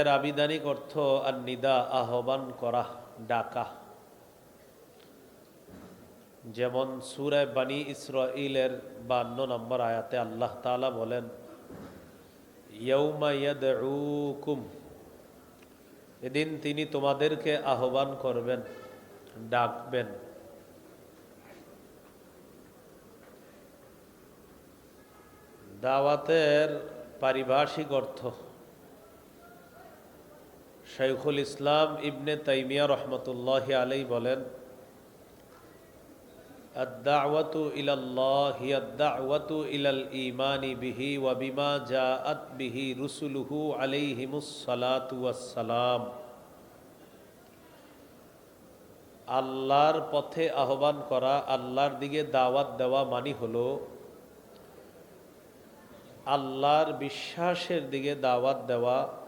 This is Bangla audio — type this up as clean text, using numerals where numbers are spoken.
এর আবিধানিক অর্থ আর নিদা, আহ্বান করা, ডাকা। যেমন সূরা বনী ইসরাঈলের 52 নম্বর আয়াতে আল্লাহ তাআলা বলেন, ইয়াউমা ইয়াদউকুম, এদিন তিনি তোমাদেরকে আহ্বান করবেন, ডাকবেন। দাওয়াতের পারিভাষিক অর্থ শাইখুল ইসলাম ইবনে তাইমিয়া রহমতুল্লাহি আলাইহি বলেন, আদ-দাওয়াতু ইলাল্লাহ হিয়া আদ-দাওয়াতু ইলাল ঈমানি বিহি ওয়া বিমা জাআত বিহি রুসুলুহু আলাইহিমুস সালাতু ওয়াস সালাম। আল্লাহর পথে আহ্বান করা, আল্লাহর দিকে দাওয়াত দেওয়া মানে হলো আল্লাহর বিশ্বাসের দিকে দাওয়াত দেওয়া